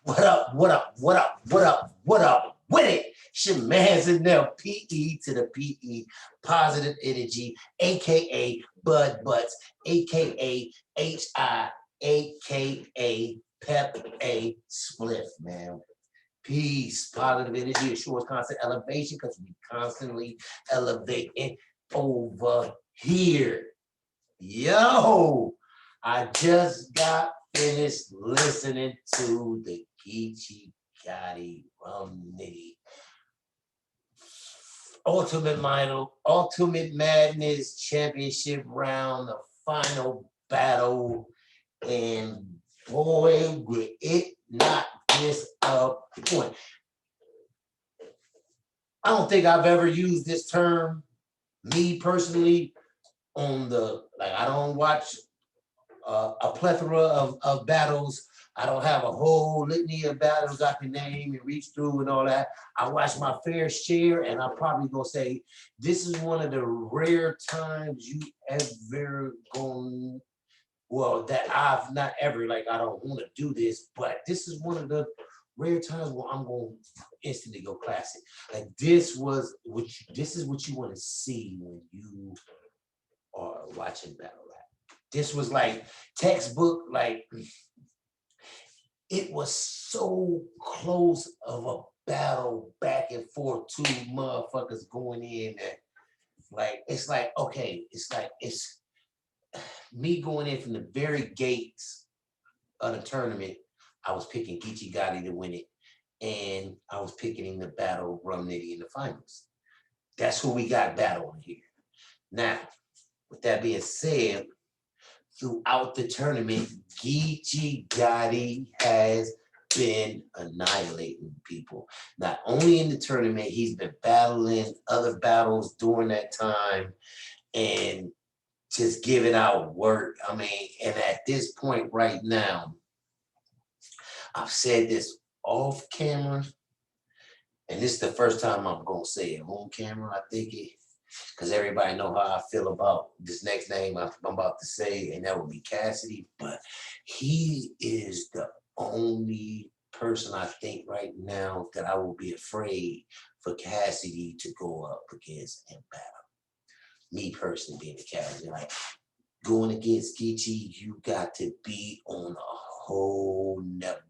What up? What up? What up? What up? What up? With it. It's your man's in there. PE to the PE. Positive energy, aka Buttx, aka HI, aka Pep A Spliff, man. Peace, positive energy assures constant elevation because we constantly elevating over here. Yo, I just got finished listening to the Geechi Nitty Ultimate Madness Championship round, the final battle, and boy, would it not disappoint. I don't think I've ever used this term, me personally, on the, like, I don't watch a plethora of battles. I don't have a whole litany of battles I can name and reach through and all that. I watch my fair share, and I'm probably gonna say this is one of the rare times you ever gonna, well, that I've not ever, like, I don't want to do this, but this is one of the rare times where I'm gonna instantly go classic. Like, this was what this is what you want to see when you are watching battle rap. This was like textbook, like it was so close of a battle back and forth, two motherfuckers going in that, like, it's like, okay, it's me going in from the very gates of the tournament. I was picking Geechi to win it, and I was picking him to battle Rum Nitty in the finals. That's who we got battling here. Now, with that being said, throughout the tournament, Geechi has been annihilating people. Not only in the tournament, he's been battling other battles during that time and just giving out work. I mean, and at this point right now, I've said this off camera, and this is the first time I'm gonna say it on camera. I think it, because everybody know how I feel about this next name I'm about to say, and that would be Cassidy. But he is the only person I think right now that I will be afraid for Cassidy to go up against and battle. Me personally being a Cassidy, like going against Geechi, you got to be on a whole nother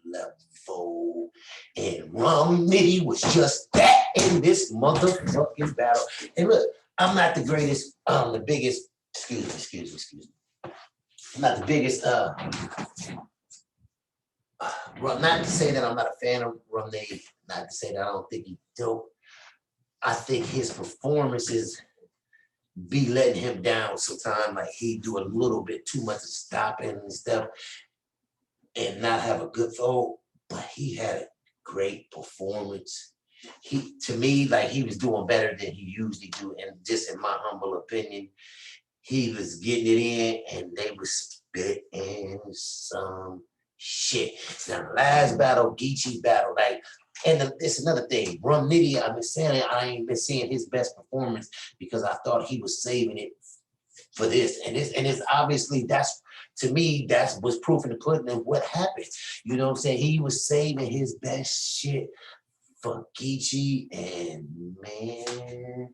level. And Rum Nitty was just that in this motherfucking battle. And look, I'm not the greatest, the biggest, excuse me. I'm not the biggest, not to say that I'm not a fan of Rum Nitty, not to say that I don't think he's dope. I think his performances be letting him down sometimes. Like, he do a little bit too much of stopping and stuff and not have a good throw, but he had a great performance. He, to me, like, he was doing better than he usually do, and just in my humble opinion, he was getting it in, and they was spitting some shit. Now, the last battle, Geechi battle, like, and it's another thing. Rum Nitty, I've been saying I ain't been seeing his best performance because I thought he was saving it for this, and it's obviously, that's, to me, that was proof in the pudding of what happened. You know what I'm saying? He was saving his best shit for Geechi, and man,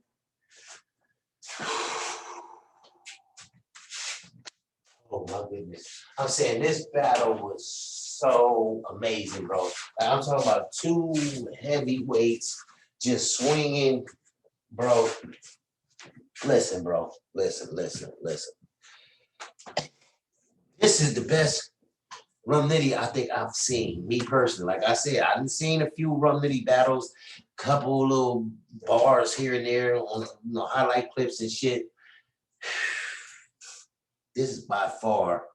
oh my goodness. I'm saying this battle was so amazing, bro. Like, I'm talking about two heavyweights just swinging, bro. Listen, bro. Listen. This is the best Rum Nitty I think I've seen, me personally. Like I said, I've seen a few Rum Nitty battles, couple little bars here and there on, you know, highlight clips and shit. This is by far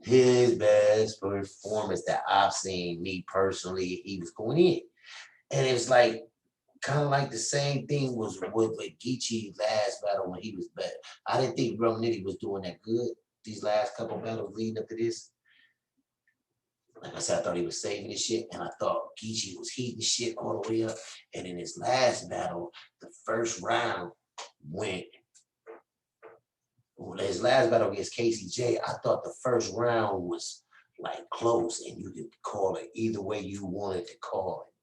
his best performance that I've seen, me personally. He was going in. And it was like, kind of like the same thing was with Geechi last battle when he was back. I didn't think Rum Nitty was doing that good these last couple battles leading up to this. Like I said, I thought he was saving his shit, and I thought Geechi was heating shit all the way up. And in his last battle, the first round went, well, his last battle against KCJ, I thought the first round was like close, and you could call it either way you wanted to call it.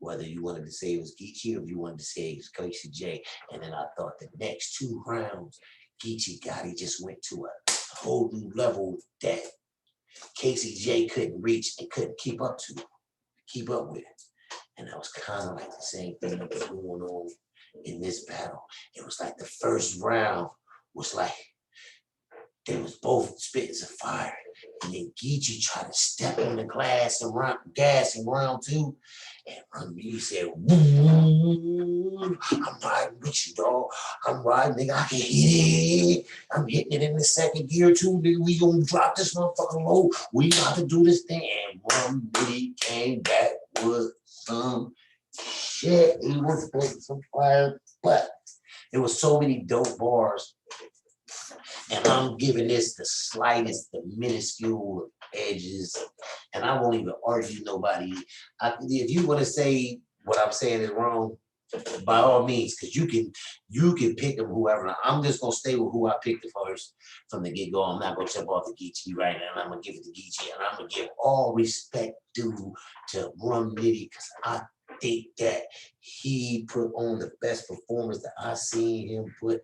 Whether you wanted to say it was Geechi or if you wanted to say it was Casey J. And then I thought the next 2 rounds, Geechi Gotti just went to a whole new level that Casey J couldn't reach and couldn't keep up with. And that was kind of like the same thing that was going on in this battle. It was like the first round was like they was both spitting some fire. And then Geechi tried to step on the gas in round 2. And Run Me said, I'm riding with you, dog. I'm riding, nigga. I can hit it. I'm hitting it in the second gear, too. Nigga, we gonna drop this motherfucker low. We got to do this thing. And Run Me came back with some shit. He was spitting some fire, but there was so many dope bars. And I'm giving this the slightest, the minuscule edges. And I won't even argue nobody. If you want to say what I'm saying is wrong, by all means, because you can pick them whoever. I'm just gonna stay with who I picked the first from the get-go. I'm not gonna jump off the Geechi right now. I'm gonna give it to Geechi, and I'm gonna give all respect due to Rum Nitty, because I think that he put on the best performance that I seen him put.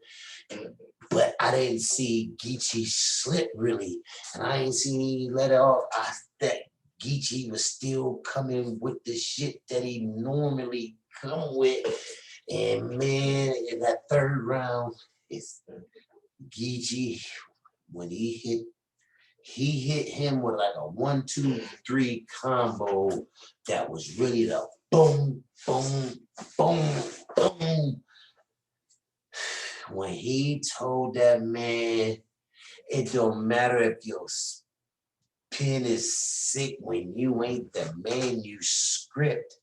But I didn't see Geechi slip really, and I ain't seen him let it off. I that Geechi was still coming with the shit that he normally come with. And man, in that third round, it's Geechi when he hit him with like a 1, 2, 3 combo that was really the boom, boom, boom, boom. When he told that man, it don't matter if your pen is sick when you ain't the manuscript.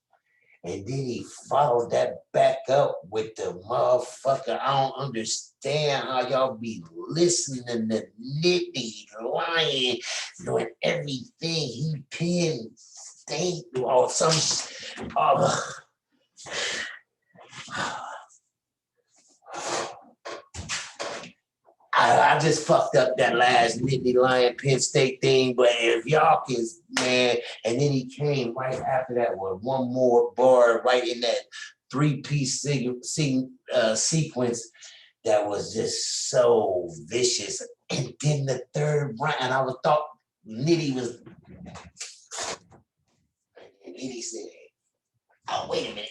And then he followed that back up with the motherfucker. I don't understand how y'all be listening to Nitty lying, doing everything he pinned, state or some. I just fucked up that last Nitty Lion Penn State thing, but if y'all can, man, and then he came right after that with one more bar right in that 3-piece sequence that was just so vicious. And then the third round, and I thought Nitty was, and Nitty said, oh, wait a minute.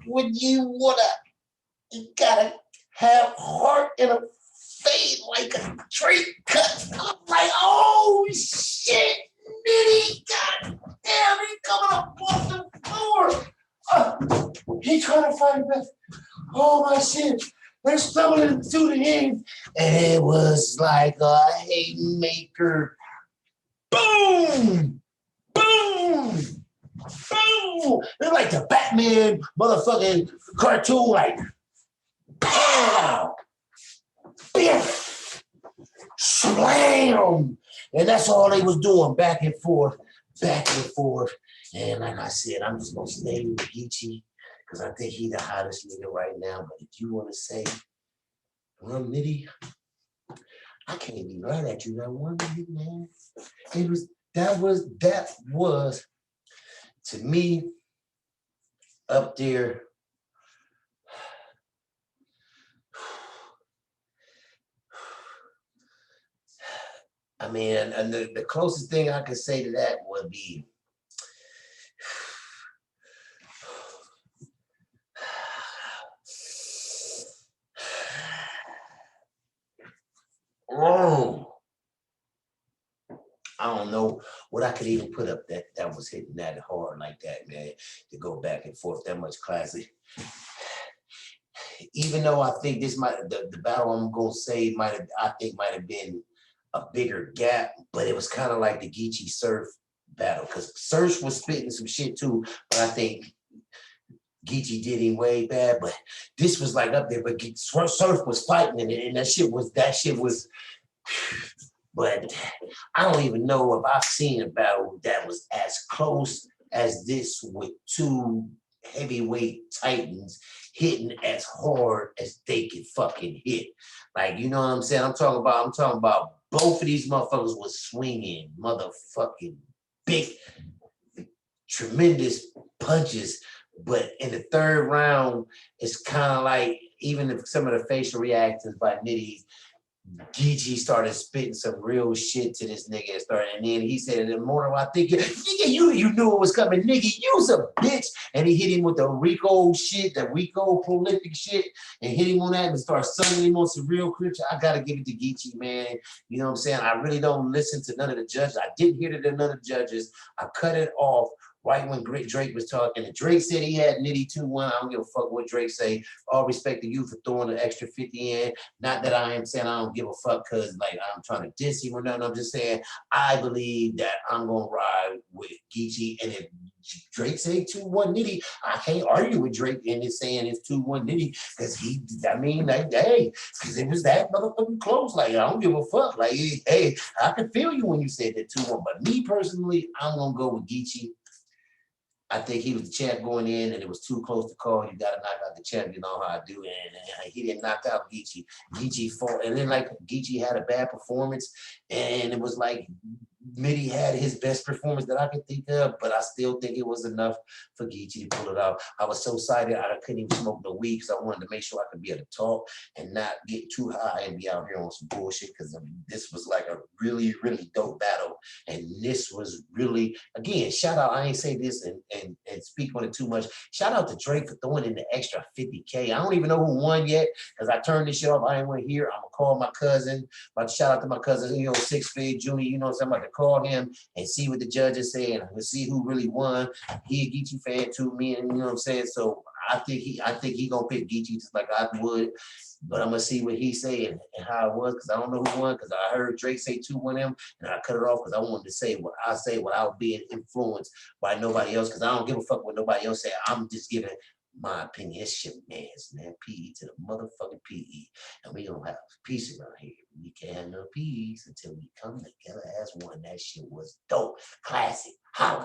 When you gotta have heart in a face like a tree cut. I'm like, oh shit, Nitty, god damn, he coming up off the floor. He trying to fight back. Oh my shit. They're stumbling through the end. And it was like a haymaker. Boom! Boom! Boom! It's like the Batman motherfucking cartoon, like pow! Biff! Slam! And that's all they was doing, back and forth. And like I said, I'm just gonna stay with Geechi, because I think he the hottest nigga right now. But if you want to say Rum Nitty, I can't be right at you that one minute, man. That was to me up there. I mean, and the closest thing I could say to that would be I don't know what I could even put up that was hitting that hard like that, man, to go back and forth that much classic. Even though I think this the battle I'm gonna say might have been a bigger gap, but it was kind of like the Geechi Surf battle, because Surf was spitting some shit too, but I think Geechi did him way bad, but this was like up there, but Surf was fighting in it, and that shit was, but I don't even know if I've seen a battle that was as close as this with two heavyweight titans hitting as hard as they can fucking hit. Like, you know what I'm saying? I'm talking about both of these motherfuckers was swinging motherfucking big, tremendous punches. But in the third round, it's kind of like, even if some of the facial reactions by Nitty, Geechi started spitting some real shit to this nigga and then he said in the morning, I think you knew it was coming, nigga, you's a bitch. And he hit him with the Rico shit, the Rico prolific shit, and hit him on that and started summoning him on some real crip. I gotta give it to Geechi, man. You know what I'm saying? I really don't listen to none of the judges. I didn't hear to none of the judges. I cut it off right when Drake was talking. And Drake said he had Nitty 2-1. I don't give a fuck what Drake say. All respect to you for throwing an extra 50 in. Not that I am saying I don't give a fuck because like I'm trying to diss him or nothing. I'm just saying I believe that I'm gonna ride with Geechi. And if Drake say 2-1 Nitty, I can't argue with Drake in it saying it's 2-1 Nitty because like, hey, because it was that motherfucking close. Like, I don't give a fuck. Like, hey, I can feel you when you said that 2-1. But me personally, I'm gonna go with Geechi. I think he was the champ going in, and it was too close to call. You got to knock out the champ. You know how I do, and he didn't knock out Geechi. Geechi fought, and then like Geechi had a bad performance, and it was like Mitty had his best performance that I could think of, but I still think it was enough for Geechi to pull it out. I was so excited I couldn't even smoke the weed because I wanted to make sure I could be able to talk and not get too high and be out here on some bullshit. Because I mean, this was like a really, really dope battle, and this was really, again, shout out. I ain't say this and speak on it too much. Shout out to Drake for throwing in the extra 50K. I don't even know who won yet because I turned this shit off. I didn't want to hear. I'm gonna call my cousin. But shout out to my cousin, you know, 6th grade junior. You know, so I'm about to call him and see what the judges say and we'll see who really won. He a Geechi fan too, me, and you know what I'm saying. So I think he gonna pick Geechi just like I would. But I'm gonna see what he say and how it was because I don't know who won because I heard Drake say 2-1 him and I cut it off because I wanted to say what I say without being influenced by nobody else because I don't give a fuck what nobody else say. I'm just giving my opinion. It's shit, man. PE to the motherfucking PE. And we gonna have peace around here. We can't have no peace until we come together as one. That shit was dope. Classic. Holla.